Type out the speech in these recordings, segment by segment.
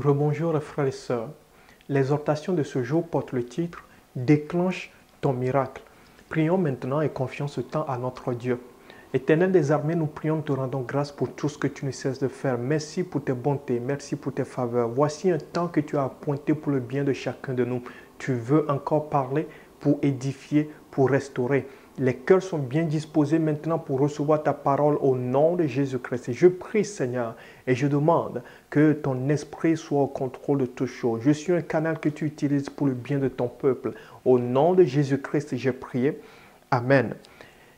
Rebonjour les frères et sœurs. L'exhortation de ce jour porte le titre « Déclenche ton miracle ». Prions maintenant et confions ce temps à notre Dieu. Éternel des armées, nous prions, te rendons grâce pour tout ce que tu ne cesses de faire. Merci pour tes bontés, merci pour tes faveurs. Voici un temps que tu as appointé pour le bien de chacun de nous. Tu veux encore parler pour édifier, pour restaurer. Les cœurs sont bien disposés maintenant pour recevoir ta parole au nom de Jésus-Christ. Et je prie, Seigneur, et je demande que ton esprit soit au contrôle de toutes choses. Je suis un canal que tu utilises pour le bien de ton peuple. Au nom de Jésus-Christ, j'ai prié. Amen.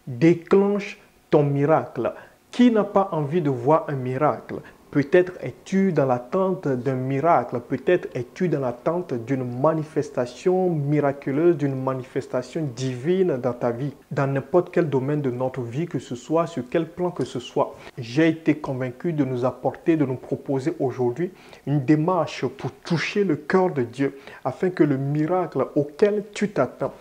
Déclenche ton miracle. Qui n'a pas envie de voir un miracle? Peut-être es-tu dans l'attente d'un miracle, peut-être es-tu dans l'attente d'une manifestation miraculeuse, d'une manifestation divine dans ta vie, dans n'importe quel domaine de notre vie que ce soit, sur quel plan que ce soit. J'ai été convaincu de nous apporter, de nous proposer aujourd'hui une démarche pour toucher le cœur de Dieu, afin que le miracle auquel tu t'attends,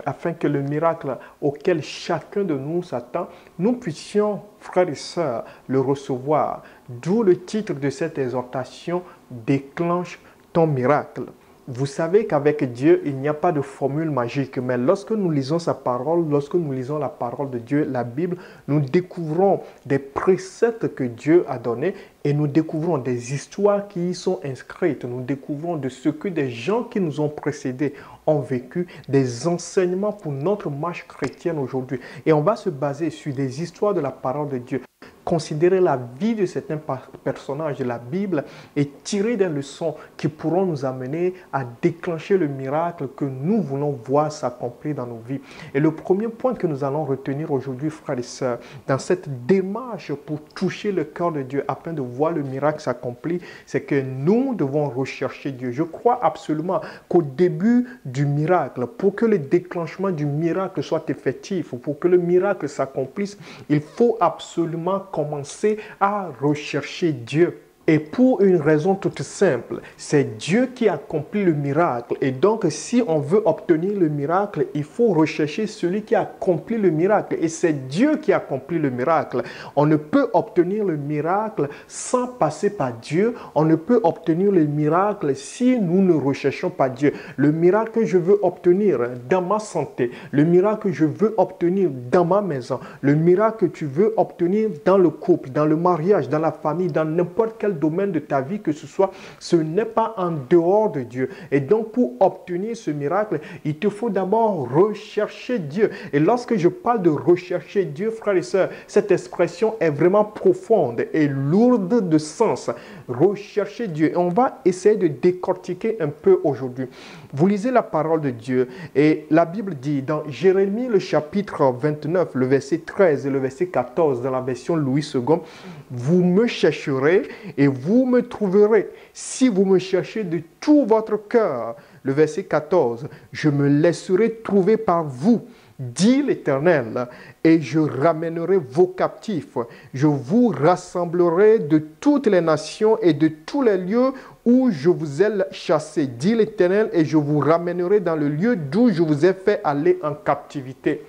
afin que le miracle auquel chacun de nous s'attend, nous puissions, frères et sœurs, le recevoir. D'où le titre de cette exhortation, déclenche ton miracle. Vous savez qu'avec Dieu, il n'y a pas de formule magique, mais lorsque nous lisons sa parole, lorsque nous lisons la parole de Dieu, la Bible, nous découvrons des préceptes que Dieu a donnés et nous découvrons des histoires qui y sont inscrites. Nous découvrons de ce que des gens qui nous ont précédés ont vécu, des enseignements pour notre marche chrétienne aujourd'hui. Et on va se baser sur des histoires de la parole de Dieu. Considérer la vie de certains personnages de la Bible et tirer des leçons qui pourront nous amener à déclencher le miracle que nous voulons voir s'accomplir dans nos vies. Et le premier point que nous allons retenir aujourd'hui, frères et sœurs, dans cette démarche pour toucher le cœur de Dieu afin de voir le miracle s'accomplir, c'est que nous devons rechercher Dieu. Je crois absolument qu'au début du miracle, pour que le déclenchement du miracle soit effectif, pour que le miracle s'accomplisse, il faut absolument commencer à rechercher Dieu. Et pour une raison toute simple, c'est Dieu qui accomplit le miracle. Et donc, si on veut obtenir le miracle, il faut rechercher celui qui accomplit le miracle. Et c'est Dieu qui accomplit le miracle. On ne peut obtenir le miracle sans passer par Dieu. On ne peut obtenir le miracle si nous ne recherchons pas Dieu. Le miracle que je veux obtenir dans ma santé, le miracle que je veux obtenir dans ma maison, le miracle que tu veux obtenir dans le couple, dans le mariage, dans la famille, dans n'importe quel domaine de ta vie que ce soit, ce n'est pas en dehors de Dieu. Et donc, pour obtenir ce miracle, il te faut d'abord rechercher Dieu. Et lorsque je parle de rechercher Dieu, frères et sœurs, cette expression est vraiment profonde et lourde de sens. Rechercher Dieu. Et on va essayer de décortiquer un peu aujourd'hui. Vous lisez la parole de Dieu et la Bible dit dans Jérémie, le chapitre 29, le verset 13 et le verset 14, dans la version Louis II, « Vous me chercherez et vous me trouverez, si vous me cherchez de tout votre cœur. » Le verset 14, « Je me laisserai trouver par vous, dit l'Éternel, et je ramènerai vos captifs. Je vous rassemblerai de toutes les nations et de tous les lieux où je vous ai chassés, dit l'Éternel, et je vous ramènerai dans le lieu d'où je vous ai fait aller en captivité. »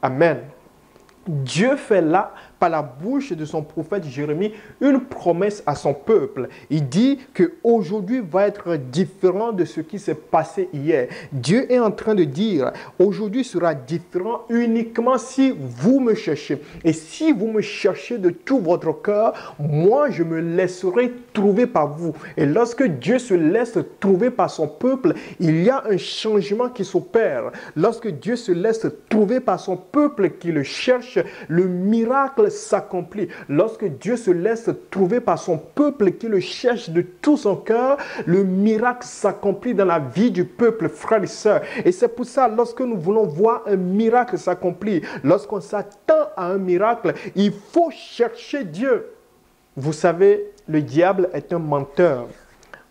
Amen. Dieu fait là, par la bouche de son prophète Jérémie, une promesse à son peuple. Il dit qu'aujourd'hui va être différent de ce qui s'est passé hier. Dieu est en train de dire, aujourd'hui sera différent uniquement si vous me cherchez. Et si vous me cherchez de tout votre cœur, moi je me laisserai trouver par vous. Et lorsque Dieu se laisse trouver par son peuple, il y a un changement qui s'opère. Lorsque Dieu se laisse trouver par son peuple qui le cherche, le miracle s'accomplit. Lorsque Dieu se laisse trouver par son peuple qui le cherche de tout son cœur, le miracle s'accomplit dans la vie du peuple, frères et sœurs. Et c'est pour ça, lorsque nous voulons voir un miracle s'accomplir, lorsqu'on s'attend à un miracle, il faut chercher Dieu. Vous savez, le diable est un menteur.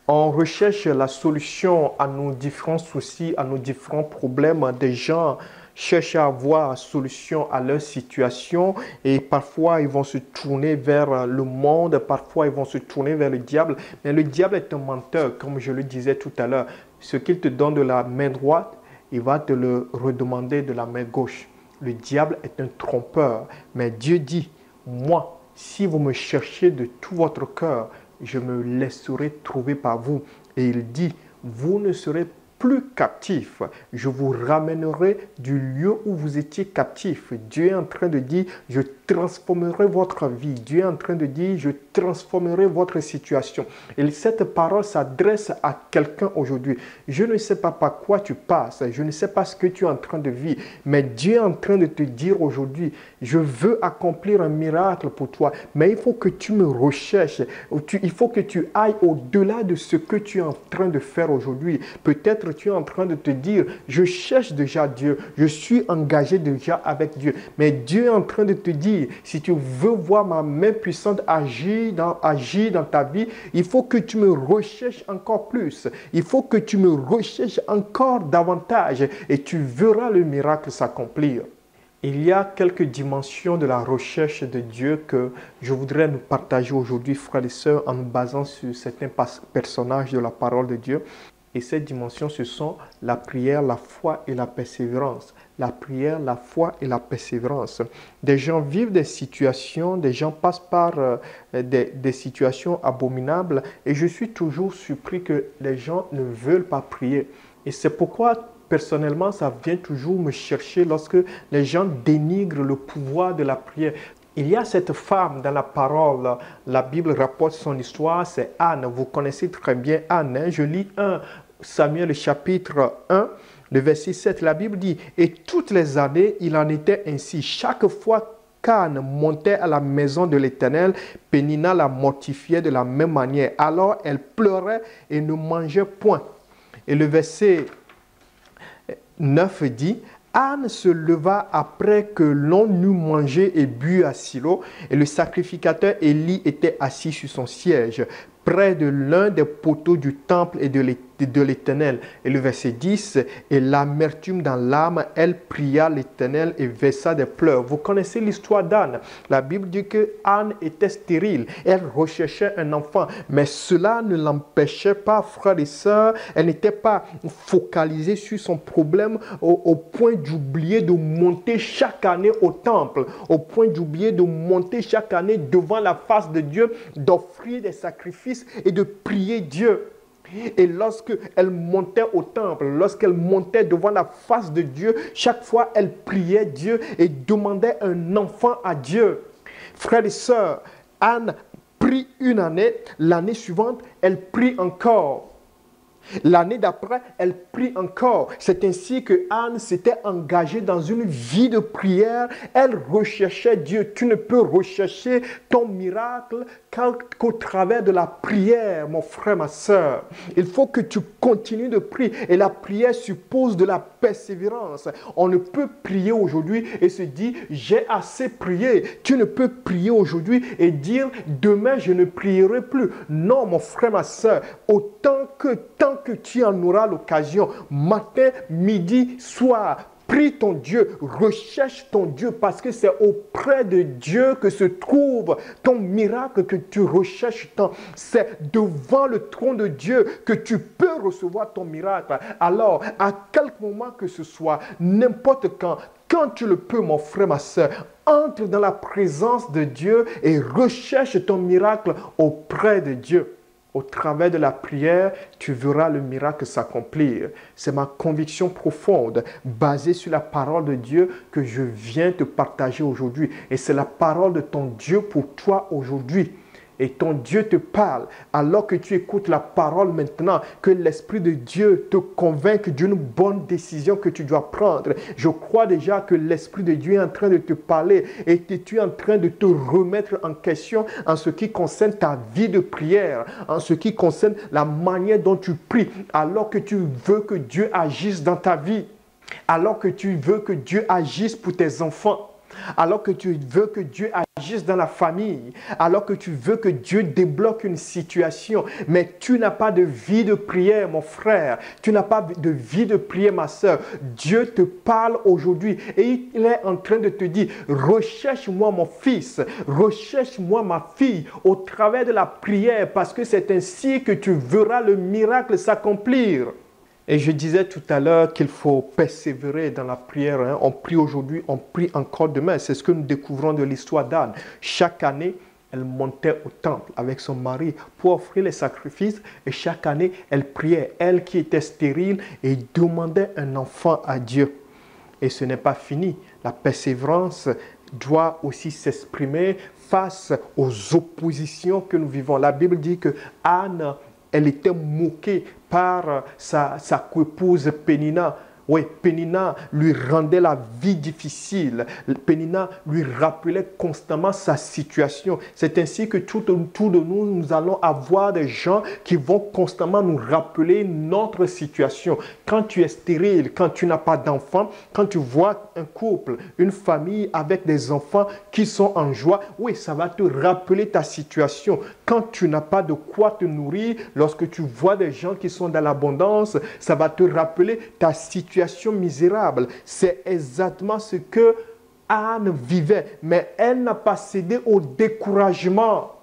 On recherche la solution à nos différents soucis, à nos différents problèmes. Des gens cherchent à avoir solution à leur situation et parfois ils vont se tourner vers le monde, parfois ils vont se tourner vers le diable. Mais le diable est un menteur, comme je le disais tout à l'heure. Ce qu'il te donne de la main droite, il va te le redemander de la main gauche. Le diable est un trompeur. Mais Dieu dit, moi, si vous me cherchez de tout votre cœur, je me laisserai trouver par vous. Et il dit, vous ne serez plus captifs. Je vous ramènerai du lieu où vous étiez captifs. Dieu est en train de dire, je transformerai votre vie. Dieu est en train de dire, je transformerai votre situation. Et cette parole s'adresse à quelqu'un aujourd'hui. Je ne sais pas par quoi tu passes. Je ne sais pas ce que tu es en train de vivre. Mais Dieu est en train de te dire aujourd'hui, je veux accomplir un miracle pour toi. Mais il faut que tu me recherches. Il faut que tu ailles au-delà de ce que tu es en train de faire aujourd'hui. Peut-être tu es en train de te dire, je cherche déjà Dieu, je suis engagé déjà avec Dieu. Mais Dieu est en train de te dire, si tu veux voir ma main puissante agir dans ta vie, il faut que tu me recherches encore plus. Il faut que tu me recherches encore davantage et tu verras le miracle s'accomplir. Il y a quelques dimensions de la recherche de Dieu que je voudrais nous partager aujourd'hui, frères et sœurs, en nous basant sur certains personnages de la parole de Dieu. Et ces dimensions, ce sont la prière, la foi et la persévérance. La prière, la foi et la persévérance. Des gens vivent des situations, des gens passent par des situations abominables et je suis toujours surpris que les gens ne veulent pas prier. Et c'est pourquoi, personnellement, ça vient toujours me chercher lorsque les gens dénigrent le pouvoir de la prière. Il y a cette femme dans la parole, la Bible rapporte son histoire, c'est Anne. Vous connaissez très bien Anne. Je lis 1 Samuel chapitre 1, le verset 7. La Bible dit, « Et toutes les années, il en était ainsi. Chaque fois qu'Anne montait à la maison de l'Éternel, Pénina la mortifiait de la même manière. Alors elle pleurait et ne mangeait point. » Et le verset 9 dit, Anne se leva après que l'on eut mangé et bu à Silo, et le sacrificateur Élie était assis sur son siège, près de l'un des poteaux du temple et de l'Éternel. Et le verset 10, et l'amertume dans l'âme, elle pria l'Éternel et versa des pleurs. Vous connaissez l'histoire d'Anne. La Bible dit que Anne était stérile. Elle recherchait un enfant. Mais cela ne l'empêchait pas, frères et sœurs. Elle n'était pas focalisée sur son problème au point d'oublier de monter chaque année au temple. Au point d'oublier de monter chaque année devant la face de Dieu, d'offrir des sacrifices et de prier Dieu. Et lorsqu'elle montait au temple, lorsqu'elle montait devant la face de Dieu, chaque fois elle priait Dieu et demandait un enfant à Dieu. Frères et sœurs, Anne prie une année, l'année suivante, elle prie encore. L'année d'après, elle prie encore. C'est ainsi que Anne s'était engagée dans une vie de prière. Elle recherchait Dieu. Tu ne peux rechercher ton miracle qu'au travers de la prière, mon frère, ma soeur. Il faut que tu continues de prier. Et la prière suppose de la persévérance. On ne peut prier aujourd'hui et se dire, j'ai assez prié. Tu ne peux prier aujourd'hui et dire, demain, je ne prierai plus. Non, mon frère, ma soeur, tant que tu en auras l'occasion, matin, midi, soir, prie ton Dieu, recherche ton Dieu parce que c'est auprès de Dieu que se trouve ton miracle que tu recherches tant. C'est devant le trône de Dieu que tu peux recevoir ton miracle. Alors, à quelque moment que ce soit, n'importe quand tu le peux, mon frère, ma soeur, entre dans la présence de Dieu et recherche ton miracle auprès de Dieu. Au travers de la prière, tu verras le miracle s'accomplir. C'est ma conviction profonde, basée sur la parole de Dieu que je viens te partager aujourd'hui. Et c'est la parole de ton Dieu pour toi aujourd'hui. Et ton Dieu te parle, alors que tu écoutes la parole maintenant, que l'Esprit de Dieu te convainc d'une bonne décision que tu dois prendre. Je crois déjà que l'Esprit de Dieu est en train de te parler et que tu es en train de te remettre en question en ce qui concerne ta vie de prière, en ce qui concerne la manière dont tu pries, alors que tu veux que Dieu agisse dans ta vie, alors que tu veux que Dieu agisse pour tes enfants. Alors que tu veux que Dieu agisse dans la famille, alors que tu veux que Dieu débloque une situation, mais tu n'as pas de vie de prière, mon frère, tu n'as pas de vie de prière, ma soeur. Dieu te parle aujourd'hui et il est en train de te dire, recherche-moi mon fils, recherche-moi ma fille au travers de la prière parce que c'est ainsi que tu verras le miracle s'accomplir. Et je disais tout à l'heure qu'il faut persévérer dans la prière. Hein. On prie aujourd'hui, on prie encore demain. C'est ce que nous découvrons de l'histoire d'Anne. Chaque année, Elle montait au temple avec son mari pour offrir les sacrifices et chaque année, elle priait, elle qui était stérile, et demandait un enfant à Dieu. Et ce n'est pas fini. La persévérance doit aussi s'exprimer face aux oppositions que nous vivons. La Bible dit que Anne, elle était moquée par sa coépouse Pénina. Oui, Pénina lui rendait la vie difficile. Pénina lui rappelait constamment sa situation. C'est ainsi que tout autour de nous, nous allons avoir des gens qui vont constamment nous rappeler notre situation. Quand tu es stérile, quand tu n'as pas d'enfants, quand tu vois un couple, une famille avec des enfants qui sont en joie, oui, ça va te rappeler ta situation. Quand tu n'as pas de quoi te nourrir, lorsque tu vois des gens qui sont dans l'abondance, ça va te rappeler ta situation misérable. C'est exactement ce que Anne vivait, mais elle n'a pas cédé au découragement.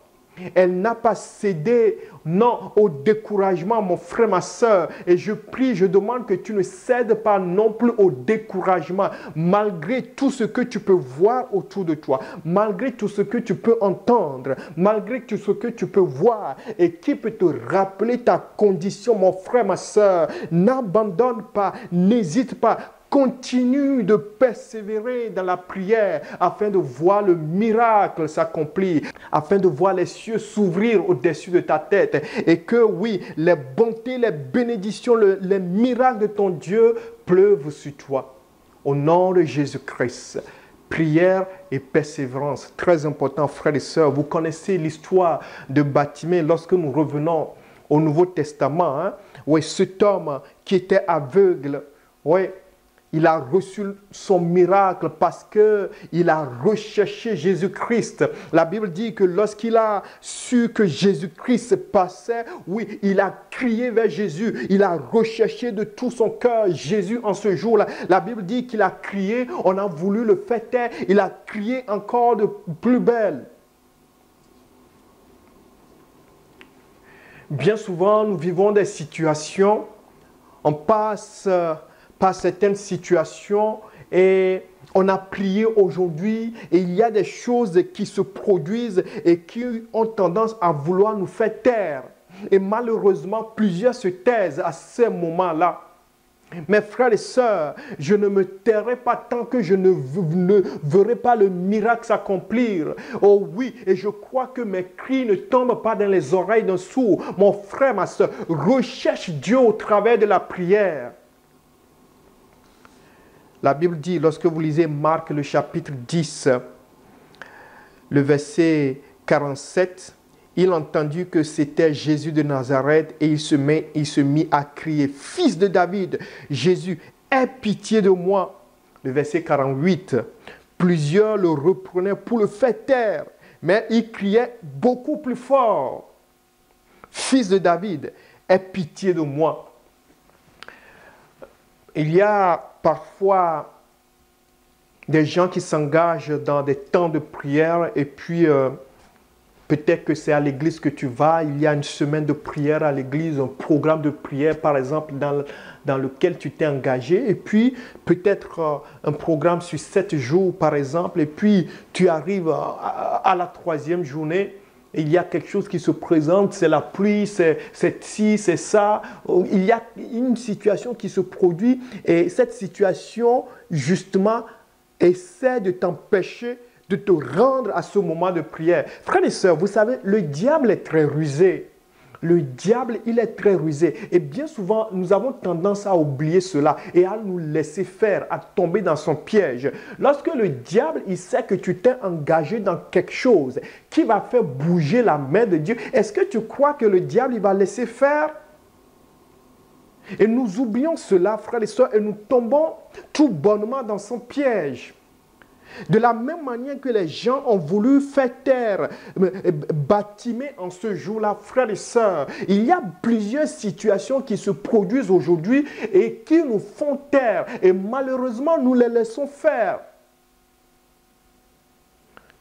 Elle n'a pas cédé, non, au découragement, mon frère, ma soeur. Et je prie, je demande que tu ne cèdes pas non plus au découragement, malgré tout ce que tu peux voir autour de toi, malgré tout ce que tu peux entendre, malgré tout ce que tu peux voir et qui peut te rappeler ta condition, mon frère, ma soeur. N'abandonne pas, n'hésite pas. Continue de persévérer dans la prière afin de voir le miracle s'accomplir, afin de voir les cieux s'ouvrir au-dessus de ta tête et que oui, les bontés, les bénédictions, les miracles de ton Dieu pleuvent sur toi. Au nom de Jésus-Christ. Prière et persévérance, très important, frères et sœurs. Vous connaissez l'histoire de Bartimée lorsque nous revenons au Nouveau Testament. Hein? Oui, cet homme qui était aveugle, oui, il a reçu son miracle parce qu'il a recherché Jésus-Christ. La Bible dit que lorsqu'il a su que Jésus-Christ passait, oui, il a crié vers Jésus. Il a recherché de tout son cœur Jésus en ce jour-là. La Bible dit qu'il a crié, on a voulu le faire taire. Il a crié encore de plus belle. Bien souvent, nous vivons des situations, on passe par certaines situations et on a prié aujourd'hui et il y a des choses qui se produisent et qui ont tendance à vouloir nous faire taire. Et malheureusement, plusieurs se taisent à ces moments-là. Mes frères et sœurs, je ne me tairai pas tant que je ne verrai pas le miracle s'accomplir. Oh oui, et je crois que mes cris ne tombent pas dans les oreilles d'un sourd. Mon frère, ma sœur, recherche Dieu au travers de la prière. La Bible dit, lorsque vous lisez Marc le chapitre 10, le verset 47, il entendit que c'était Jésus de Nazareth et il se mit à crier, « Fils de David, Jésus, aie pitié de moi !» Le verset 48, plusieurs le reprenaient pour le faire taire, mais il criait beaucoup plus fort, « Fils de David, aie pitié de moi !» Il y a parfois des gens qui s'engagent dans des temps de prière et puis peut-être que c'est à l'église que tu vas, il y a une semaine de prière à l'église, un programme de prière par exemple dans lequel tu t'es engagé et puis peut-être un programme sur 7 jours par exemple et puis tu arrives à la 3e journée. Il y a quelque chose qui se présente, c'est la pluie, c'est ci, c'est ça. Il y a une situation qui se produit et cette situation, justement, essaie de t'empêcher de te rendre à ce moment de prière. Frères et sœurs, vous savez, le diable est très rusé. Le diable, il est très rusé. Et bien souvent, nous avons tendance à oublier cela et à nous laisser faire, à tomber dans son piège. Lorsque le diable, il sait que tu t'es engagé dans quelque chose qui va faire bouger la main de Dieu, est-ce que tu crois que le diable, il va laisser faire? Et nous oublions cela, frères et sœurs, et nous tombons tout bonnement dans son piège. De la même manière que les gens ont voulu faire taire Bartimée en ce jour-là, frères et sœurs, il y a plusieurs situations qui se produisent aujourd'hui et qui nous font taire. Et malheureusement, nous les laissons faire.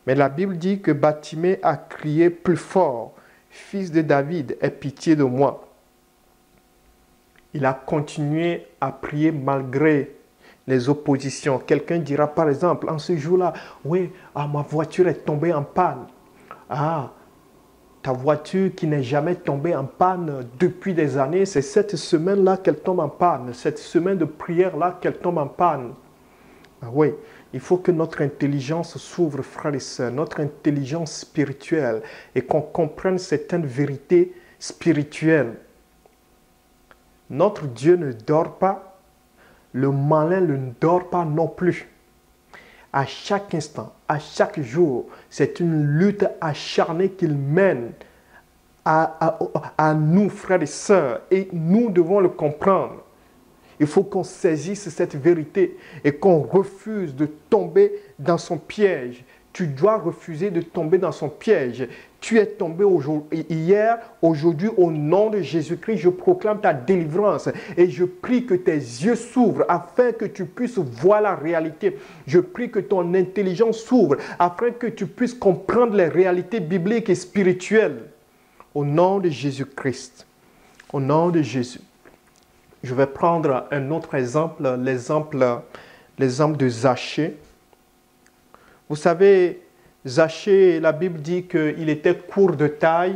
Mais la Bible dit que Bartimée a crié plus fort, « Fils de David, aie pitié de moi !» Il a continué à prier malgré les oppositions. Quelqu'un dira par exemple, en ce jour-là, « Oui, ma voiture est tombée en panne. Ah, ta voiture qui n'est jamais tombée en panne depuis des années, c'est cette semaine-là qu'elle tombe en panne, cette semaine de prière-là qu'elle tombe en panne. Ah oui, il faut que notre intelligence s'ouvre, frères et sœurs, notre intelligence spirituelle, et qu'on comprenne certaines vérités spirituelles. Notre Dieu ne dort pas, le malin ne dort pas non plus. À chaque instant, à chaque jour, c'est une lutte acharnée qu'il mène à nous, frères et sœurs, et nous devons le comprendre. Il faut qu'on saisisse cette vérité et qu'on refuse de tomber dans son piège. Tu dois refuser de tomber dans son piège. Tu es tombé hier, aujourd'hui, au nom de Jésus-Christ, je proclame ta délivrance et je prie que tes yeux s'ouvrent afin que tu puisses voir la réalité. Je prie que ton intelligence s'ouvre afin que tu puisses comprendre les réalités bibliques et spirituelles. Au nom de Jésus-Christ, au nom de Jésus. Je vais prendre un autre exemple, l'exemple de Zachée. Vous savez, Zachée, la Bible dit qu'il était court de taille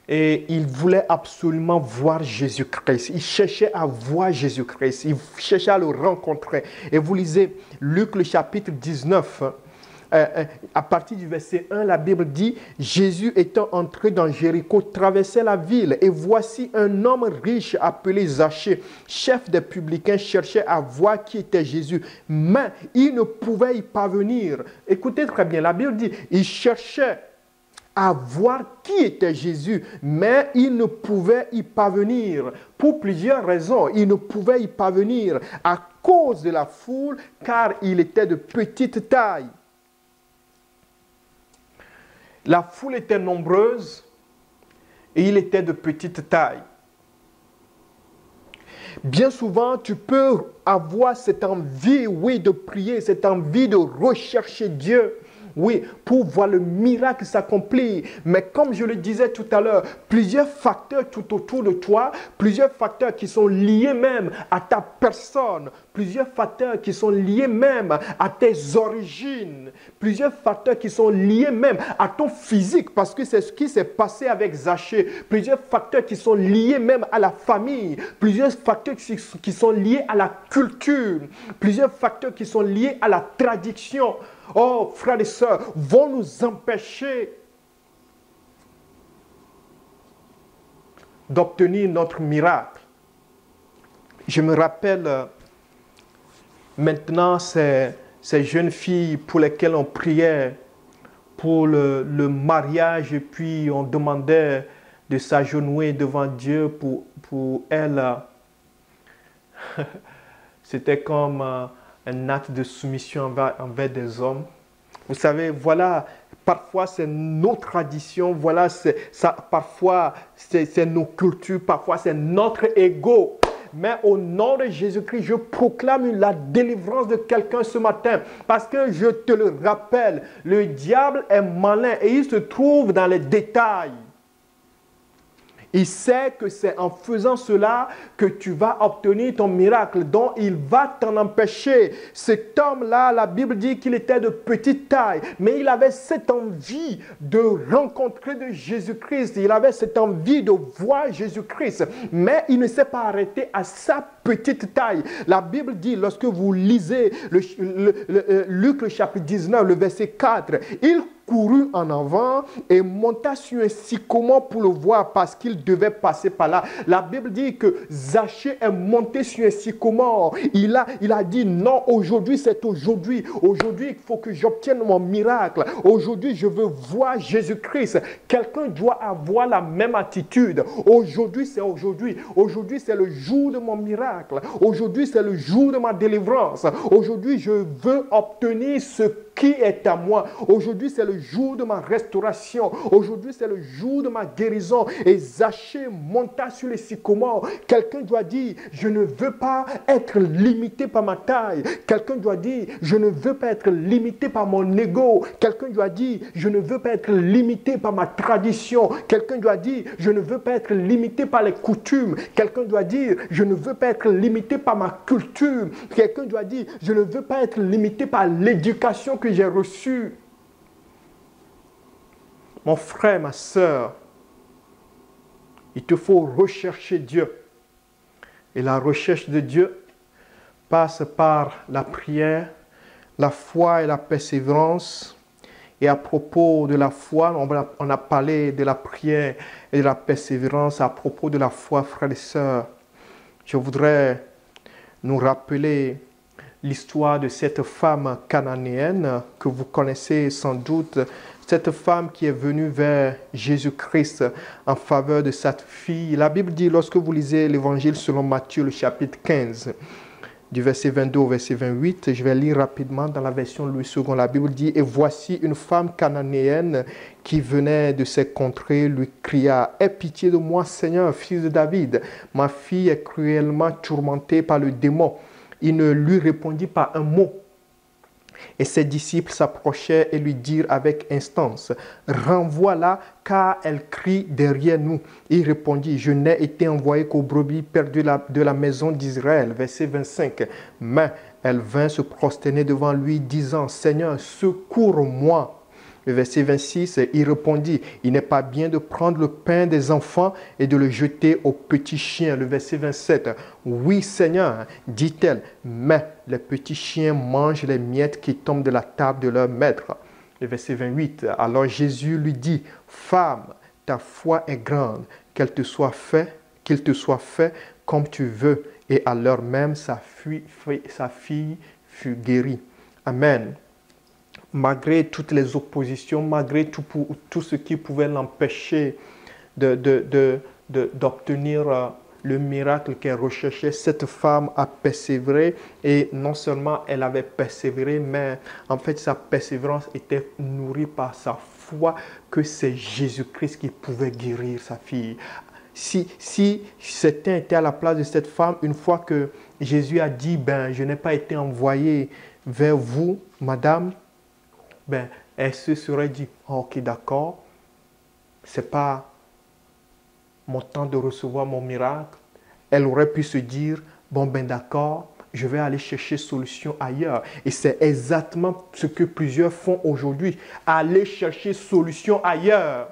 et il voulait absolument voir Jésus-Christ. Il cherchait à voir Jésus-Christ, il cherchait à le rencontrer. Et vous lisez Luc le chapitre 19, à partir du verset 1, la Bible dit, Jésus étant entré dans Jéricho, traversait la ville, et voici un homme riche appelé Zachée, chef des publicains, cherchait à voir qui était Jésus, mais il ne pouvait y parvenir. Écoutez très bien, la Bible dit, il cherchait à voir qui était Jésus, mais il ne pouvait y parvenir. Pour plusieurs raisons, il ne pouvait y parvenir à cause de la foule, car il était de petite taille. La foule était nombreuse et il était de petite taille. Bien souvent, tu peux avoir cette envie, oui, de prier, cette envie de rechercher Dieu. Oui, pour voir le miracle s'accomplir. Mais comme je le disais tout à l'heure, plusieurs facteurs tout autour de toi, plusieurs facteurs qui sont liés même à ta personne, plusieurs facteurs qui sont liés même à tes origines, plusieurs facteurs qui sont liés même à ton physique, parce que c'est ce qui s'est passé avec Zachée, plusieurs facteurs qui sont liés même à la famille, plusieurs facteurs qui sont liés à la culture, plusieurs facteurs qui sont liés à la tradition. Oh, frères et sœurs, vont nous empêcher d'obtenir notre miracle. Je me rappelle maintenant ces jeunes filles pour lesquelles on priait pour le mariage et puis on demandait de s'agenouiller devant Dieu pour elles. C'était comme un acte de soumission envers des hommes. Vous savez, voilà, parfois c'est nos traditions, voilà, parfois c'est nos cultures, parfois c'est notre ego. Mais au nom de Jésus-Christ, je proclame la délivrance de quelqu'un ce matin. Parce que je te le rappelle, le diable est malin et il se trouve dans les détails. Il sait que c'est en faisant cela que tu vas obtenir ton miracle, dont il va t'en empêcher. Cet homme-là, la Bible dit qu'il était de petite taille, mais il avait cette envie de rencontrer de Jésus-Christ. Il avait cette envie de voir Jésus-Christ, mais il ne s'est pas arrêté à sa petite taille. La Bible dit, lorsque vous lisez Luc le chapitre 19, le verset 4, il courut en avant et monta sur un sycomore pour le voir parce qu'il devait passer par là. La Bible dit que Zachée est monté sur un sycomore. Il a dit non, aujourd'hui c'est aujourd'hui. Aujourd'hui il faut que j'obtienne mon miracle. Aujourd'hui je veux voir Jésus-Christ. Quelqu'un doit avoir la même attitude. Aujourd'hui c'est aujourd'hui. Aujourd'hui c'est le jour de mon miracle. Aujourd'hui c'est le jour de ma délivrance. Aujourd'hui je veux obtenir ce qui est à moi. Aujourd'hui, c'est le jour de ma restauration. Aujourd'hui, c'est le jour de ma guérison. Et Zachée monta sur les sycomores. Quelqu'un doit dire, je ne veux pas être limité par ma taille. Quelqu'un doit dire, je ne veux pas être limité par mon ego. Quelqu'un doit dire, je ne veux pas être limité par ma tradition. Quelqu'un doit dire, je ne veux pas être limité par les coutumes. Quelqu'un doit dire, je ne veux pas être limité par ma culture. Quelqu'un doit dire, je ne veux pas être limité par l'éducation que j'ai reçue. Mon frère, ma sœur, il te faut rechercher Dieu. Et la recherche de Dieu passe par la prière, la foi et la persévérance. Et à propos de la foi, on a parlé de la prière et de la persévérance. À propos de la foi, frères et sœurs, je voudrais nous rappeler l'histoire de cette femme cananéenne que vous connaissez sans doute. Cette femme qui est venue vers Jésus-Christ en faveur de cette fille. La Bible dit, lorsque vous lisez l'évangile selon Matthieu, le chapitre 15, du verset 22 au verset 28, je vais lire rapidement dans la version Louis II. La Bible dit, « Et voici une femme cananéenne qui venait de ces contrées, lui cria, « Aie pitié de moi, Seigneur, fils de David. Ma fille est cruellement tourmentée par le démon. » Il ne lui répondit pas un mot. Et ses disciples s'approchèrent et lui dirent avec instance, « Renvoie-la, car elle crie derrière nous. » Il répondit, « Je n'ai été envoyé qu'aux brebis perdues de la maison d'Israël. » Verset 25. Mais elle vint se prosterner devant lui, disant, « Seigneur, secours-moi. » Le verset 26, il répondit, « Il n'est pas bien de prendre le pain des enfants et de le jeter aux petits chiens. » Le verset 27, « Oui, Seigneur, dit-elle, mais les petits chiens mangent les miettes qui tombent de la table de leur maître. » Le verset 28, « Alors Jésus lui dit, « Femme, ta foi est grande, qu'il te soit fait comme tu veux. » Et à l'heure même, sa fille fut guérie. Amen. Malgré toutes les oppositions, malgré tout ce qui pouvait l'empêcher d'obtenir le miracle qu'elle recherchait, cette femme a persévéré. Et non seulement elle avait persévéré, mais en fait sa persévérance était nourrie par sa foi que c'est Jésus-Christ qui pouvait guérir sa fille. Si certains étaient à la place de cette femme, une fois que Jésus a dit, « Je n'ai pas été envoyé vers vous, madame », elle se serait dit, « Ok, d'accord, ce n'est pas mon temps de recevoir mon miracle. » Elle aurait pu se dire, « D'accord, je vais aller chercher solution ailleurs. » Et c'est exactement ce que plusieurs font aujourd'hui, aller chercher solution ailleurs.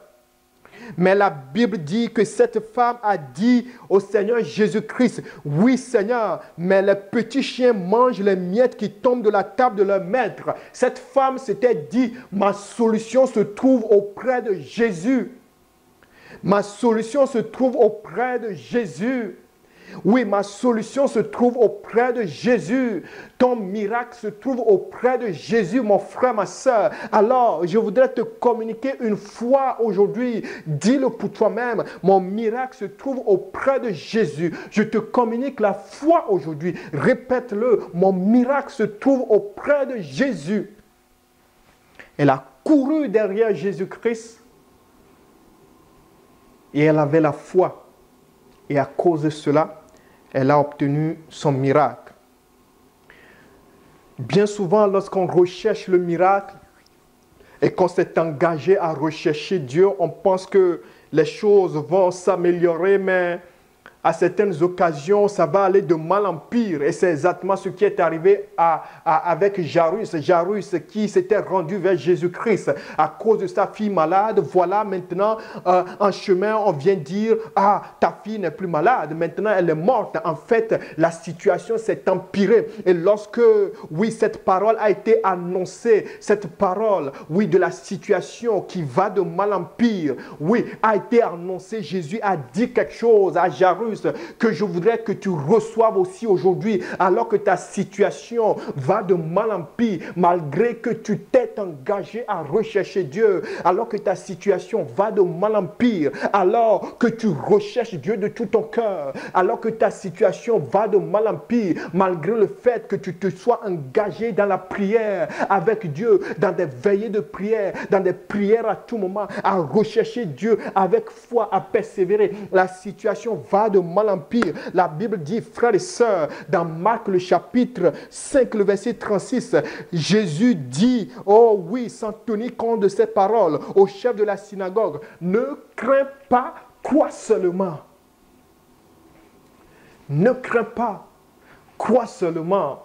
Mais la Bible dit que cette femme a dit au Seigneur Jésus-Christ, « Oui Seigneur, mais les petits chiens mangent les miettes qui tombent de la table de leur maître. » Cette femme s'était dit, « Ma solution se trouve auprès de Jésus. Ma solution se trouve auprès de Jésus. » Oui, ma solution se trouve auprès de Jésus. Ton miracle se trouve auprès de Jésus, mon frère, ma soeur. Alors, je voudrais te communiquer une foi aujourd'hui. Dis-le pour toi-même. Mon miracle se trouve auprès de Jésus. Je te communique la foi aujourd'hui. Répète-le. Mon miracle se trouve auprès de Jésus. Elle a couru derrière Jésus-Christ et elle avait la foi. Et à cause de cela, elle a obtenu son miracle. Bien souvent, lorsqu'on recherche le miracle et qu'on s'est engagé à rechercher Dieu, on pense que les choses vont s'améliorer, mais à certaines occasions, ça va aller de mal en pire. Et c'est exactement ce qui est arrivé avec Jairus. Jairus qui s'était rendu vers Jésus-Christ à cause de sa fille malade. Voilà, maintenant, en chemin, on vient dire, « Ah, ta fille n'est plus malade. Maintenant, elle est morte. » En fait, la situation s'est empirée. Et lorsque, oui, cette parole a été annoncée, cette parole, oui, de la situation qui va de mal en pire, oui, a été annoncée, Jésus a dit quelque chose à Jairus que je voudrais que tu reçoives aussi aujourd'hui, alors que ta situation va de mal en pire, malgré que tu t'es engagé à rechercher Dieu, alors que ta situation va de mal en pire, alors que tu recherches Dieu de tout ton cœur, alors que ta situation va de mal en pire, malgré le fait que tu te sois engagé dans la prière avec Dieu, dans des veillées de prière, dans des prières à tout moment, à rechercher Dieu avec foi, à persévérer, la situation va de mal en pire. La Bible dit, frères et sœurs, dans Marc le chapitre 5, le verset 36, Jésus dit, oh oui, sans tenir compte de ces paroles, au chef de la synagogue, ne crains pas, crois seulement. Ne crains pas, crois seulement.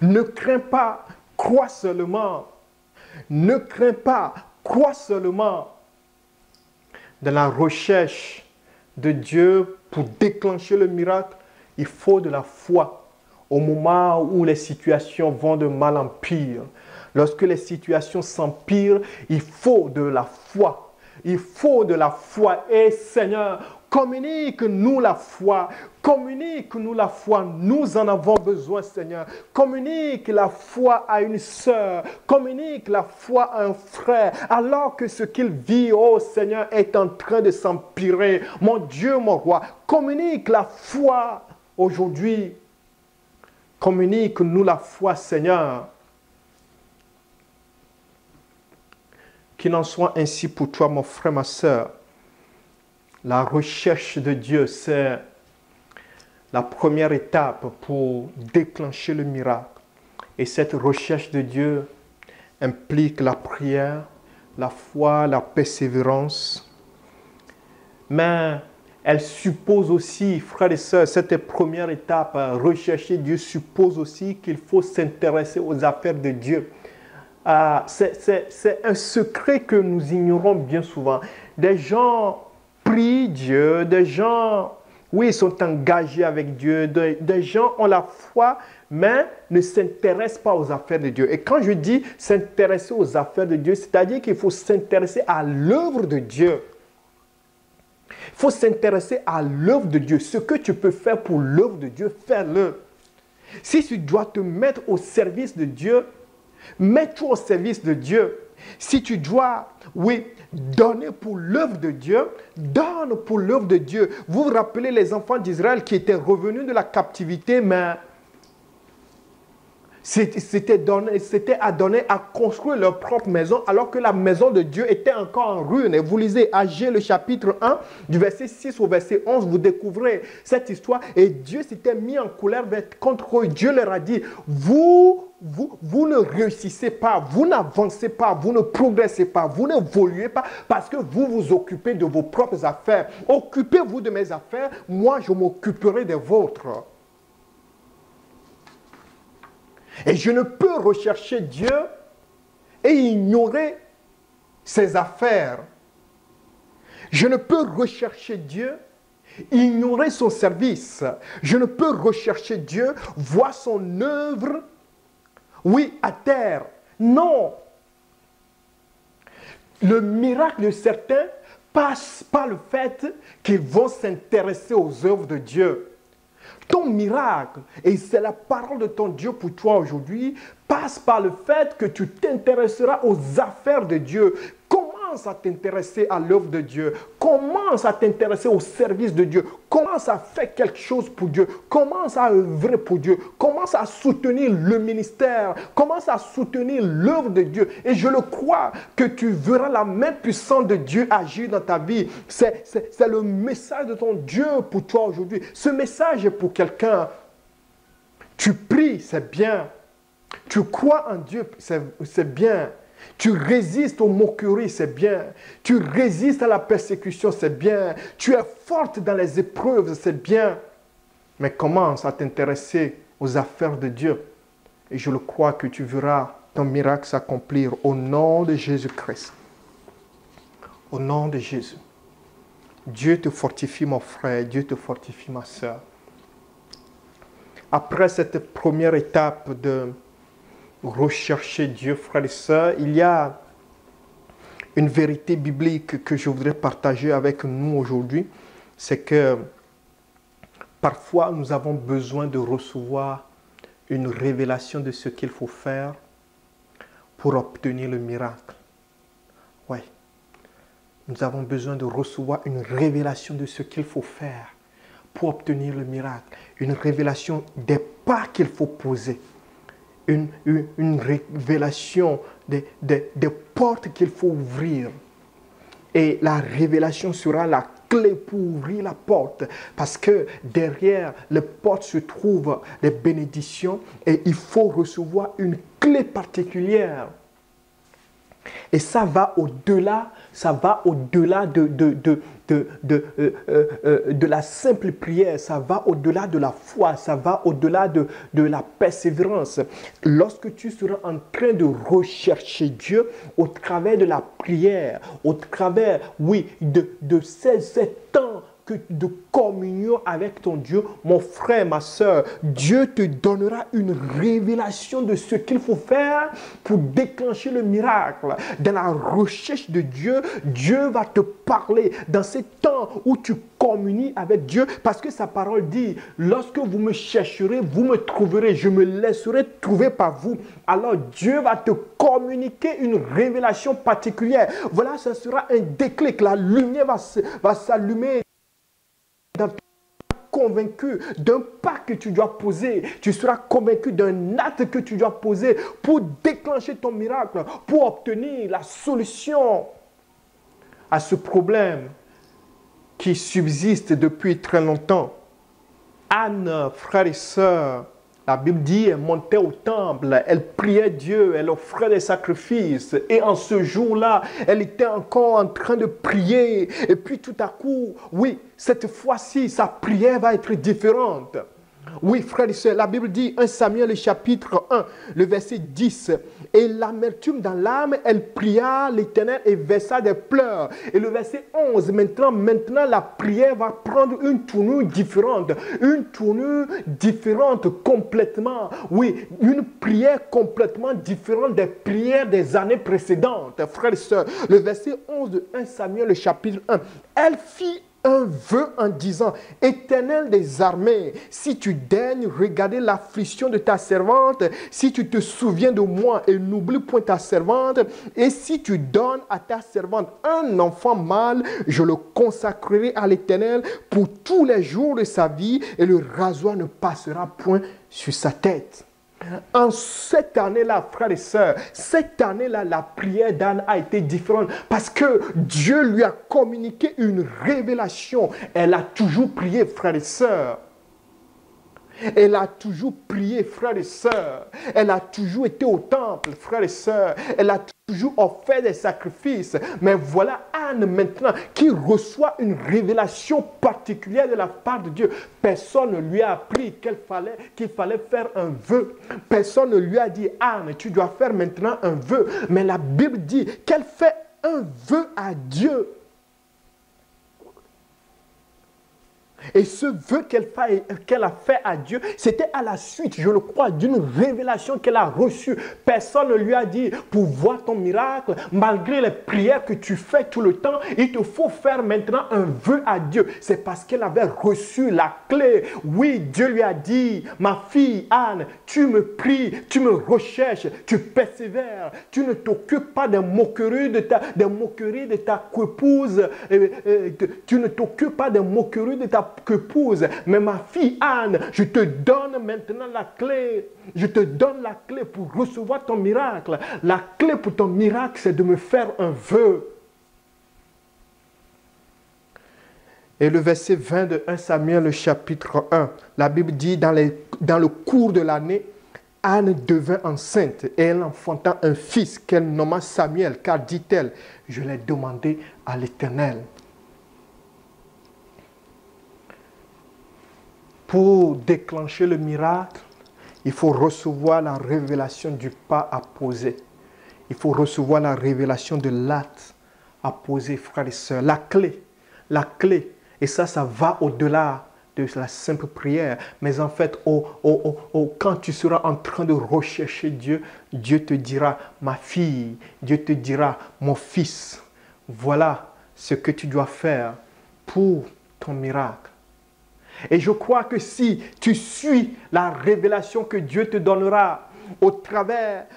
Ne crains pas, crois seulement. Ne crains pas, Crois seulement dans la recherche de Dieu pour déclencher le miracle. Il faut de la foi. Au moment où les situations vont de mal en pire, lorsque les situations s'empirent, il faut de la foi. Il faut de la foi. Et Seigneur, communique-nous la foi. Communique-nous la foi. Nous en avons besoin, Seigneur. Communique la foi à une sœur. Communique la foi à un frère. Alors que ce qu'il vit, oh Seigneur, est en train de s'empirer. Mon Dieu, mon roi, communique la foi aujourd'hui. Communique-nous la foi, Seigneur. Qu'il en soit ainsi pour toi, mon frère, ma sœur. La recherche de Dieu, c'est la première étape pour déclencher le miracle. Et cette recherche de Dieu implique la prière, la foi, la persévérance. Mais elle suppose aussi, frères et sœurs, cette première étape, rechercher Dieu, suppose aussi qu'il faut s'intéresser aux affaires de Dieu. C'est un secret que nous ignorons bien souvent. Des gens prient Dieu, des gens, oui, sont engagés avec Dieu, des gens ont la foi, mais ne s'intéressent pas aux affaires de Dieu. Et quand je dis s'intéresser aux affaires de Dieu, c'est-à-dire qu'il faut s'intéresser à l'œuvre de Dieu. Il faut s'intéresser à l'œuvre de Dieu. Ce que tu peux faire pour l'œuvre de Dieu, fais-le. Si tu dois te mettre au service de Dieu, mets-toi au service de Dieu. Si tu dois, oui, donner pour l'œuvre de Dieu, donne pour l'œuvre de Dieu. Vous vous rappelez les enfants d'Israël qui étaient revenus de la captivité, mais c'était à donner à construire leur propre maison alors que la maison de Dieu était encore en ruine. Et vous lisez Agée le chapitre 1 du verset 6 au verset 11, vous découvrez cette histoire. Et Dieu s'était mis en colère contre eux. Dieu leur a dit, vous ne réussissez pas, vous n'avancez pas, vous ne progressez pas, vous n'évoluez pas parce que vous vous occupez de vos propres affaires. Occupez-vous de mes affaires, moi je m'occuperai des vôtres. Et je ne peux rechercher Dieu et ignorer ses affaires. Je ne peux rechercher Dieu, ignorer son service. Je ne peux rechercher Dieu, voir son œuvre, oui, à terre. Non. Le miracle de certains passe par le fait qu'ils vont s'intéresser aux œuvres de Dieu. Ton miracle, et c'est la parole de ton Dieu pour toi aujourd'hui, passe par le fait que tu t'intéresseras aux affaires de Dieu. Commence à t'intéresser à l'œuvre de Dieu. Commence à t'intéresser au service de Dieu. Commence à faire quelque chose pour Dieu. Commence à œuvrer pour Dieu. Commence à soutenir le ministère. Commence à soutenir l'œuvre de Dieu. Et je le crois que tu verras la main puissante de Dieu agir dans ta vie. C'est le message de ton Dieu pour toi aujourd'hui. Ce message est pour quelqu'un. Tu pries, c'est bien. Tu crois en Dieu, c'est bien. Tu résistes aux moqueries, c'est bien. Tu résistes à la persécution, c'est bien. Tu es forte dans les épreuves, c'est bien. Mais commence à t'intéresser aux affaires de Dieu. Et je le crois que tu verras ton miracle s'accomplir au nom de Jésus-Christ. Au nom de Jésus. Dieu te fortifie, mon frère. Dieu te fortifie, ma soeur. Après cette première étape de rechercher Dieu, frères et sœurs, il y a une vérité biblique que je voudrais partager avec nous aujourd'hui. C'est que parfois nous avons besoin de recevoir une révélation de ce qu'il faut faire pour obtenir le miracle. Oui, nous avons besoin de recevoir une révélation de ce qu'il faut faire pour obtenir le miracle. Une révélation des pas qu'il faut poser. Une révélation des portes qu'il faut ouvrir. Et la révélation sera la clé pour ouvrir la porte. Parce que derrière les portes se trouvent les bénédictions et il faut recevoir une clé particulière. Et ça va au-delà, de la simple prière, ça va au-delà de la foi, ça va au-delà de la persévérance. Lorsque tu seras en train de rechercher Dieu au travers de la prière, au travers, oui, de ces temps de communion avec ton Dieu, mon frère, ma soeur, Dieu te donnera une révélation de ce qu'il faut faire pour déclencher le miracle. Dans la recherche de Dieu, Dieu va te parler dans ces temps où tu communies avec Dieu, parce que sa parole dit, lorsque vous me chercherez, vous me trouverez, je me laisserai trouver par vous. Alors Dieu va te communiquer une révélation particulière. Voilà, ce sera un déclic, la lumière va s'allumer. Convaincu d'un pas que tu dois poser, tu seras convaincu d'un acte que tu dois poser pour déclencher ton miracle, pour obtenir la solution à ce problème qui subsiste depuis très longtemps. Anne, frères et sœurs, la Bible dit, elle montait au temple, elle priait Dieu, elle offrait des sacrifices. Et en ce jour-là, elle était encore en train de prier. Et puis tout à coup, oui, cette fois-ci, sa prière va être différente. Oui, frères et sœurs, la Bible dit, 1 Samuel, le chapitre 1, le verset 10. Et l'amertume dans l'âme, elle pria l'Éternel et versa des pleurs. Et le verset 11, maintenant, la prière va prendre une tournure différente. Une tournure différente complètement. Oui, une prière complètement différente des prières des années précédentes. Frères et sœurs, le verset 11 de 1 Samuel, le chapitre 1. Elle fit un vœu en disant, Éternel des armées, si tu daignes regarder l'affliction de ta servante, si tu te souviens de moi et n'oublie point ta servante, et si tu donnes à ta servante un enfant mâle, je le consacrerai à l'Éternel pour tous les jours de sa vie, et le rasoir ne passera point sur sa tête. En cette année-là, frères et sœurs, cette année-là, la prière d'Anne a été différente parce que Dieu lui a communiqué une révélation. Elle a toujours prié, frères et sœurs. Elle a toujours prié, frères et sœurs. Elle a toujours été au temple, frères et sœurs. Elle a toujours offert des sacrifices. Mais voilà Anne maintenant qui reçoit une révélation particulière de la part de Dieu. Personne ne lui a appris qu'il fallait faire un vœu. Personne ne lui a dit, Anne, tu dois faire maintenant un vœu. Mais la Bible dit qu'elle fait un vœu à Dieu. Et ce vœu qu'elle a fait à Dieu, c'était à la suite, je le crois, d'une révélation qu'elle a reçue. Personne ne lui a dit, pour voir ton miracle, malgré les prières que tu fais tout le temps, il te faut faire maintenant un vœu à Dieu. C'est parce qu'elle avait reçu la clé. Oui, Dieu lui a dit, ma fille Anne, tu me pries, tu me recherches, tu persévères, tu ne t'occupes pas des moqueries de ta épouse, tu ne t'occupes pas des moqueries de ta épouse, mais ma fille Anne, je te donne maintenant la clé. Je te donne la clé pour recevoir ton miracle. La clé pour ton miracle, c'est de me faire un vœu. Et le verset 20 de 1 Samuel, le chapitre 1, la Bible dit, dans le cours de l'année, Anne devint enceinte et elle enfanta un fils qu'elle nomma Samuel, car dit-elle, je l'ai demandé à l'Éternel. Pour déclencher le miracle, il faut recevoir la révélation du pas à poser. Il faut recevoir la révélation de l'acte à poser, frères et sœurs. La clé. Et ça va au-delà de la simple prière. Mais en fait, quand tu seras en train de rechercher Dieu, Dieu te dira, ma fille, Dieu te dira, mon fils, voilà ce que tu dois faire pour ton miracle. Et je crois que si tu suis la révélation que Dieu te donnera au travers,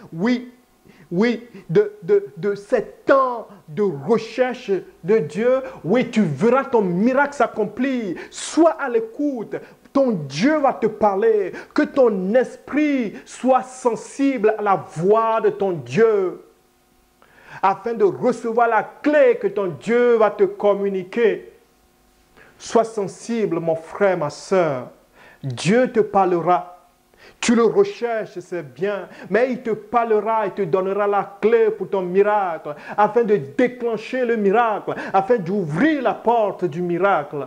de ces temps de recherche de Dieu, oui, tu verras ton miracle s'accomplir. Sois à l'écoute. Ton Dieu va te parler. Que ton esprit soit sensible à la voix de ton Dieu, afin de recevoir la clé que ton Dieu va te communiquer. Sois sensible, mon frère, ma soeur. Dieu te parlera. Tu le recherches, c'est bien, mais il te parlera, il te donnera la clé pour ton miracle, afin de déclencher le miracle, afin d'ouvrir la porte du miracle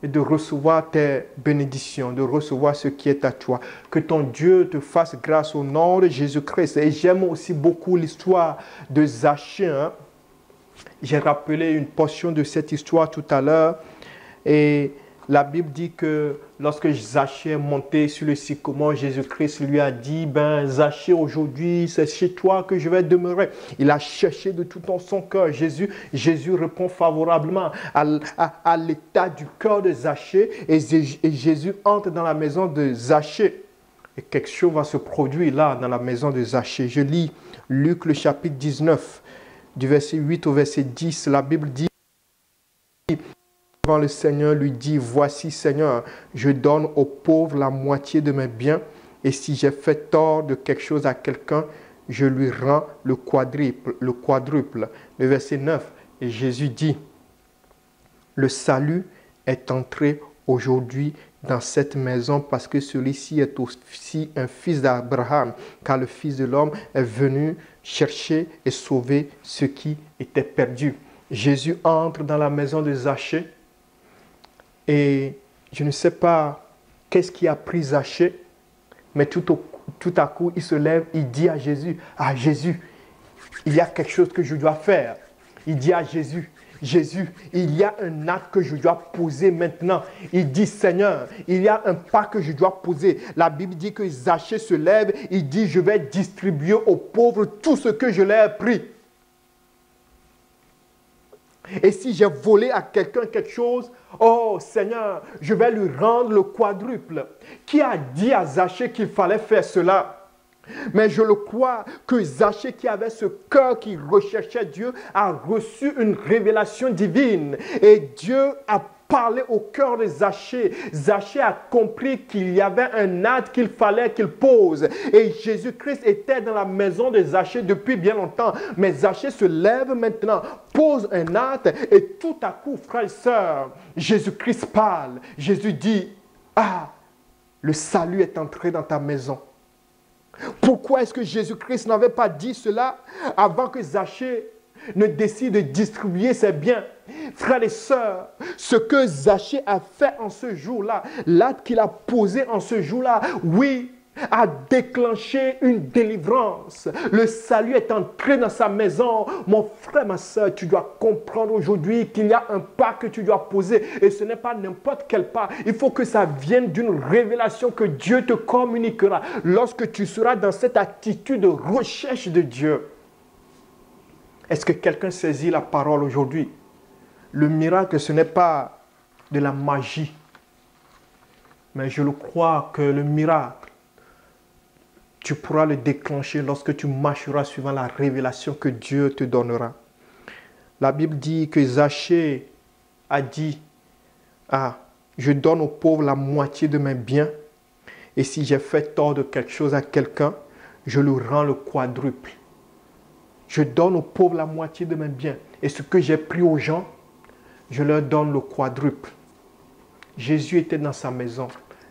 et de recevoir tes bénédictions, de recevoir ce qui est à toi. Que ton Dieu te fasse grâce au nom de Jésus-Christ. Et j'aime aussi beaucoup l'histoire de Zachée. J'ai rappelé une portion de cette histoire tout à l'heure. Et la Bible dit que lorsque Zachée est monté sur le sycomore, Jésus-Christ lui a dit, ben Zachée, aujourd'hui, c'est chez toi que je vais demeurer. Il a cherché de tout son cœur. Jésus répond favorablement à l'état du cœur de Zachée et Jésus entre dans la maison de Zachée. Et quelque chose va se produire là, dans la maison de Zachée. Je lis Luc le chapitre 19, du verset 8 au verset 10. La Bible dit, le Seigneur lui dit, voici Seigneur, je donne aux pauvres la moitié de mes biens, et si j'ai fait tort de quelque chose à quelqu'un, je lui rends le quadruple. Le verset 9, et Jésus dit, le salut est entré aujourd'hui dans cette maison parce que celui-ci est aussi un fils d'Abraham, car le Fils de l'homme est venu chercher et sauver ce qui était perdu. Jésus entre dans la maison de Zachée. Et je ne sais pas qu'est-ce qui a pris Zachée, mais tout à coup, il se lève, il dit à Jésus, « Ah Jésus, il y a quelque chose que je dois faire. » Il dit à Jésus, « Jésus, il y a un acte que je dois poser maintenant. » Il dit, « Seigneur, il y a un pas que je dois poser. » La Bible dit que Zachée se lève, il dit, « Je vais distribuer aux pauvres tout ce que je leur ai pris. » Et si j'ai volé à quelqu'un quelque chose, oh Seigneur, je vais lui rendre le quadruple. Qui a dit à Zachée qu'il fallait faire cela? Mais je le crois que Zachée, qui avait ce cœur qui recherchait Dieu, a reçu une révélation divine. Et Dieu a parlé au cœur de Zachée. Zachée a compris qu'il y avait un acte qu'il fallait qu'il pose. Et Jésus-Christ était dans la maison de Zachée depuis bien longtemps. Mais Zachée se lève maintenant, pose un acte et tout à coup, frères et sœurs, Jésus-Christ parle. Jésus dit, « Ah, le salut est entré dans ta maison. » Pourquoi est-ce que Jésus-Christ n'avait pas dit cela avant que Zachée ne décide de distribuer ses biens? Frères et sœurs, ce que Zachée a fait en ce jour-là, l'acte qu'il a posé en ce jour-là, oui, a déclenché une délivrance. Le salut est entré dans sa maison. Mon frère, ma soeur, tu dois comprendre aujourd'hui qu'il y a un pas que tu dois poser. Et ce n'est pas n'importe quel pas. Il faut que ça vienne d'une révélation que Dieu te communiquera lorsque tu seras dans cette attitude de recherche de Dieu. Est-ce que quelqu'un saisit la parole aujourd'hui? Le miracle, ce n'est pas de la magie. Mais je le crois que le miracle, tu pourras le déclencher lorsque tu marcheras suivant la révélation que Dieu te donnera. La Bible dit que Zachée a dit, « Ah, je donne aux pauvres la moitié de mes biens, et si j'ai fait tort de quelque chose à quelqu'un, je lui rends le quadruple. Je donne aux pauvres la moitié de mes biens, et ce que j'ai pris aux gens, je leur donne le quadruple. » Jésus était dans sa maison.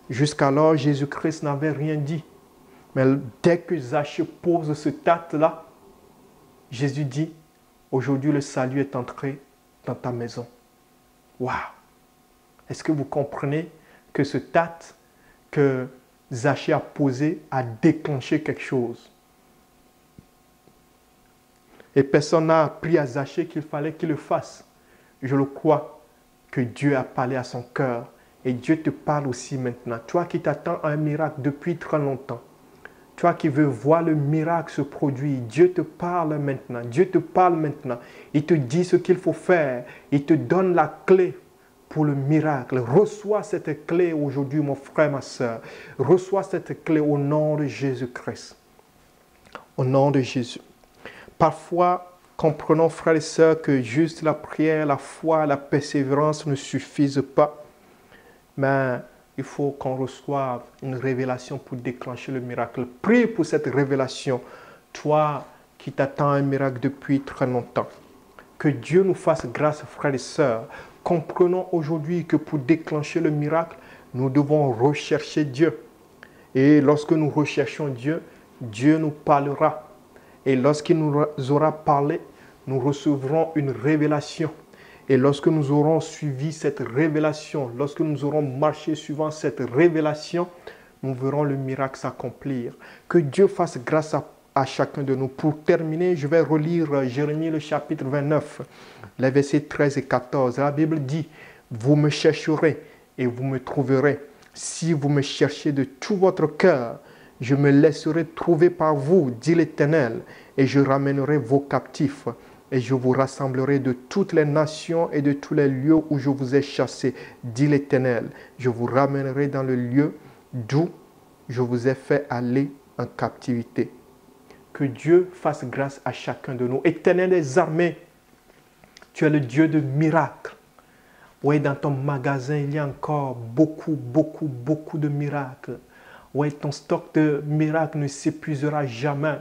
Jusqu'alors, Jésus-Christ n'avait rien dit. Mais dès que Zachée pose ce acte-là, Jésus dit, aujourd'hui le salut est entré dans ta maison. Waouh! Est-ce que vous comprenez que ce acte que Zachée a posé a déclenché quelque chose? Et personne n'a appris à Zachée qu'il fallait qu'il le fasse. Je le crois que Dieu a parlé à son cœur. Et Dieu te parle aussi maintenant. Toi qui t'attends à un miracle depuis très longtemps. Toi qui veux voir le miracle se produire, Dieu te parle maintenant. Dieu te parle maintenant. Il te dit ce qu'il faut faire. Il te donne la clé pour le miracle. Reçois cette clé aujourd'hui, mon frère, ma soeur. Reçois cette clé au nom de Jésus-Christ. Au nom de Jésus. Parfois, comprenons, frères et sœurs, que juste la prière, la foi, la persévérance ne suffisent pas. Mais il faut qu'on reçoive une révélation pour déclencher le miracle. Prie pour cette révélation, toi qui t'attends un miracle depuis très longtemps. Que Dieu nous fasse grâce, frères et sœurs. Comprenons aujourd'hui que pour déclencher le miracle, nous devons rechercher Dieu. Et lorsque nous recherchons Dieu, Dieu nous parlera. Et lorsqu'il nous aura parlé, nous recevrons une révélation. Et lorsque nous aurons suivi cette révélation, lorsque nous aurons marché suivant cette révélation, nous verrons le miracle s'accomplir. Que Dieu fasse grâce à chacun de nous. Pour terminer, je vais relire Jérémie le chapitre 29, les versets 13 et 14. La Bible dit, « Vous me chercherez et vous me trouverez. Si vous me cherchez de tout votre cœur, je me laisserai trouver par vous, dit l'Éternel, et je ramènerai vos captifs. Et je vous rassemblerai de toutes les nations et de tous les lieux où je vous ai chassés, dit l'Éternel. Je vous ramènerai dans le lieu d'où je vous ai fait aller en captivité. » Que Dieu fasse grâce à chacun de nous. Éternel des armées, tu es le Dieu de miracles. Oui, dans ton magasin, il y a encore beaucoup de miracles. Oui, ton stock de miracles ne s'épuisera jamais.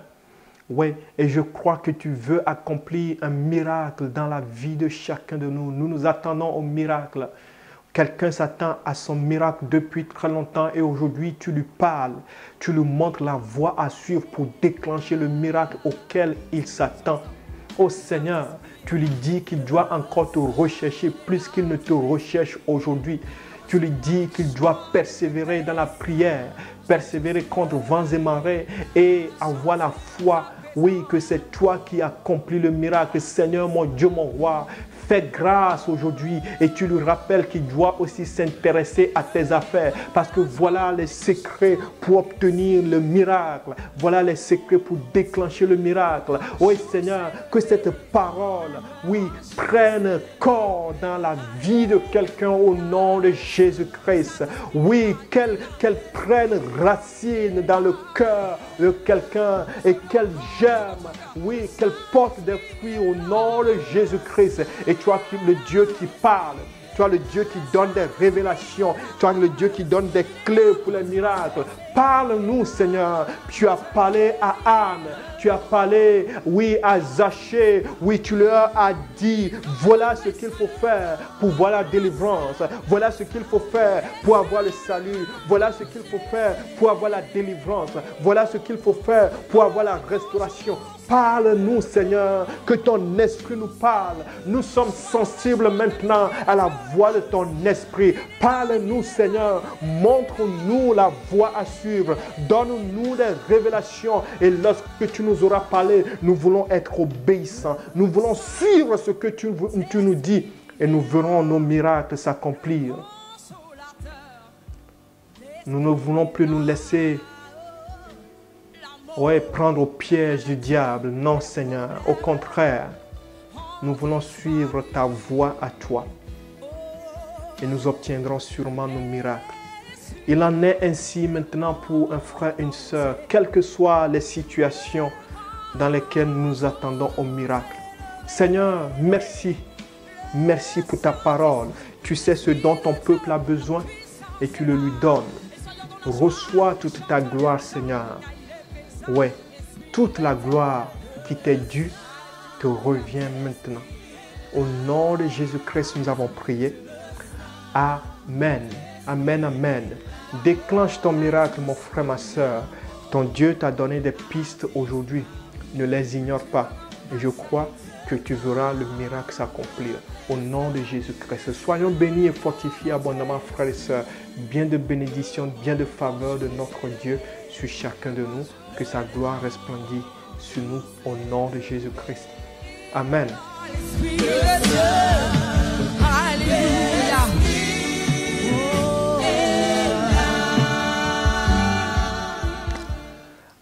Oui, et je crois que tu veux accomplir un miracle dans la vie de chacun de nous. Nous nous attendons au miracle. Quelqu'un s'attend à son miracle depuis très longtemps et aujourd'hui tu lui parles. Tu lui montres la voie à suivre pour déclencher le miracle auquel il s'attend. Oh Seigneur, tu lui dis qu'il doit encore te rechercher plus qu'il ne te recherche aujourd'hui. Tu lui dis qu'il doit persévérer dans la prière, persévérer contre vents et marées et avoir la foi. Oui, que c'est toi qui accomplis le miracle. Seigneur, mon Dieu, mon roi, fais grâce aujourd'hui et tu lui rappelles qu'il doit aussi s'intéresser à tes affaires parce que voilà les secrets pour obtenir le miracle. Voilà les secrets pour déclencher le miracle. Oui, Seigneur, que cette parole, oui, prenne corps dans la vie de quelqu'un au nom de Jésus-Christ. Oui, qu'elle prenne racine dans le cœur de quelqu'un et qu'elle germe. Oui, qu'elle porte des fruits au nom de Jésus-Christ. Et tu es le Dieu qui parle. Tu es le Dieu qui donne des révélations. Tu es le Dieu qui donne des clés pour les miracles. Parle-nous, Seigneur. Tu as parlé à Anne. Tu as parlé, oui, à Zachée. Oui, tu leur as dit, voilà ce qu'il faut faire pour voir la délivrance. Voilà ce qu'il faut faire pour avoir le salut. Voilà ce qu'il faut faire pour avoir la délivrance. Voilà ce qu'il faut faire pour avoir la restauration. Parle-nous, Seigneur, que ton esprit nous parle. Nous sommes sensibles maintenant à la voix de ton esprit. Parle-nous, Seigneur. Montre-nous la voie à suivre. Donne-nous des révélations. Et lorsque tu nous auras parlé, nous voulons être obéissants. Nous voulons suivre ce que tu nous dis. Et nous verrons nos miracles s'accomplir. Nous ne voulons plus nous laisser prendre au piège du diable. Non, Seigneur. Au contraire, nous voulons suivre ta voie à toi. Et nous obtiendrons sûrement nos miracles. Il en est ainsi maintenant pour un frère et une sœur, quelles que soient les situations dans lesquelles nous attendons au miracle. Seigneur, merci. Merci pour ta parole. Tu sais ce dont ton peuple a besoin et tu le lui donnes. Reçois toute ta gloire, Seigneur. Ouais, toute la gloire qui t'est due te revient maintenant. Au nom de Jésus-Christ, nous avons prié. Amen. Amen, amen. Déclenche ton miracle, mon frère, ma soeur. Ton Dieu t'a donné des pistes aujourd'hui. Ne les ignore pas. Et je crois que tu verras le miracle s'accomplir. Au nom de Jésus-Christ. Soyons bénis et fortifiés abondamment, frères et sœurs. Bien de bénédictions, bien de faveur de notre Dieu sur chacun de nous. Que sa gloire resplendisse sur nous au nom de Jésus-Christ. Amen.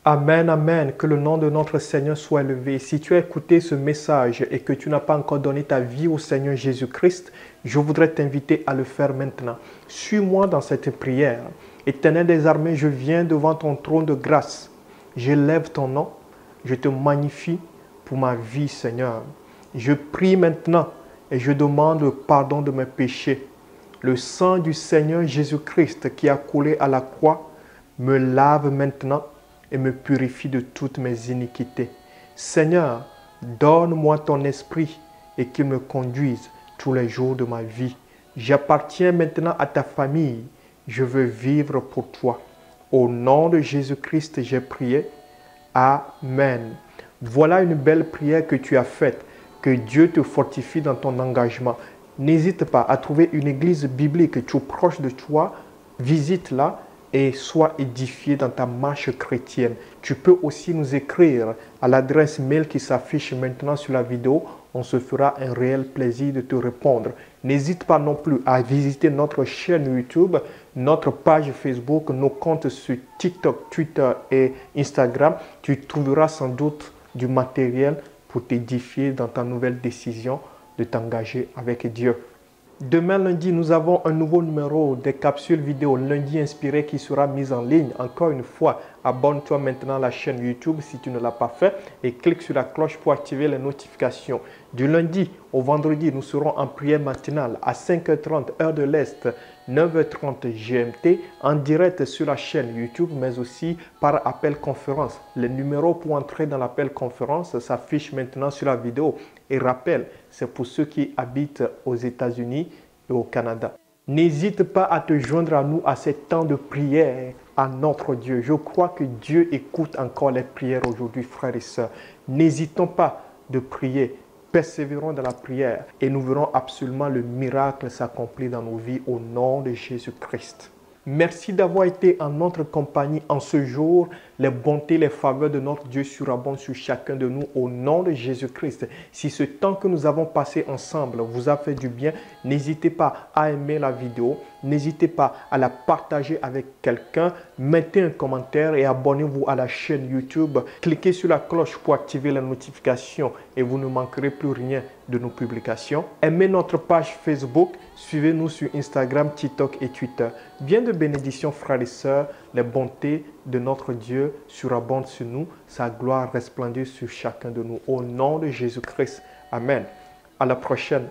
Amen, amen. Que le nom de notre Seigneur soit élevé. Si tu as écouté ce message et que tu n'as pas encore donné ta vie au Seigneur Jésus-Christ, je voudrais t'inviter à le faire maintenant. Suis-moi dans cette prière. Éternel des armées, je viens devant ton trône de grâce. J'élève ton nom. Je te magnifie pour ma vie, Seigneur. Je prie maintenant et je demande le pardon de mes péchés. Le sang du Seigneur Jésus-Christ qui a coulé à la croix me lave maintenant et me purifie de toutes mes iniquités. Seigneur, donne-moi ton esprit et qu'il me conduise tous les jours de ma vie. J'appartiens maintenant à ta famille. Je veux vivre pour toi. Au nom de Jésus-Christ, j'ai prié. Amen. Voilà une belle prière que tu as faite. Que Dieu te fortifie dans ton engagement. N'hésite pas à trouver une église biblique tout proche de toi. Visite-la et sois édifié dans ta marche chrétienne. Tu peux aussi nous écrire à l'adresse mail qui s'affiche maintenant sur la vidéo. On se fera un réel plaisir de te répondre. N'hésite pas non plus à visiter notre chaîne YouTube, notre page Facebook, nos comptes sur TikTok, Twitter et Instagram. Tu trouveras sans doute du matériel pour t'édifier dans ta nouvelle décision de t'engager avec Dieu. Demain lundi, nous avons un nouveau numéro des capsules vidéo Lundi Inspiré qui sera mis en ligne. Encore une fois, abonne-toi maintenant à la chaîne YouTube si tu ne l'as pas fait et clique sur la cloche pour activer les notifications. Du lundi au vendredi, nous serons en prière matinale à 5h30 heure de l'Est, 9h30 GMT, en direct sur la chaîne YouTube, mais aussi par appel conférence. Les numéros pour entrer dans l'appel conférence s'affichent maintenant sur la vidéo. Et rappel, c'est pour ceux qui habitent aux États-Unis et au Canada. N'hésite pas à te joindre à nous à ces temps de prière à notre Dieu. Je crois que Dieu écoute encore les prières aujourd'hui, frères et sœurs. N'hésitons pas de prier. Persévérons dans la prière et nous verrons absolument le miracle s'accomplir dans nos vies au nom de Jésus-Christ. Merci d'avoir été en notre compagnie en ce jour. Les bontés, les faveurs de notre Dieu surabondent sur chacun de nous au nom de Jésus-Christ. Si ce temps que nous avons passé ensemble vous a fait du bien, n'hésitez pas à aimer la vidéo. N'hésitez pas à la partager avec quelqu'un. Mettez un commentaire et abonnez-vous à la chaîne YouTube. Cliquez sur la cloche pour activer les notifications et vous ne manquerez plus rien de nos publications. Aimez notre page Facebook. Suivez-nous sur Instagram, TikTok et Twitter. Bien de bénédictions, frères et sœurs. Les bontés de notre Dieu surabondent sur nous. Sa gloire resplendit sur chacun de nous. Au nom de Jésus-Christ. Amen. À la prochaine.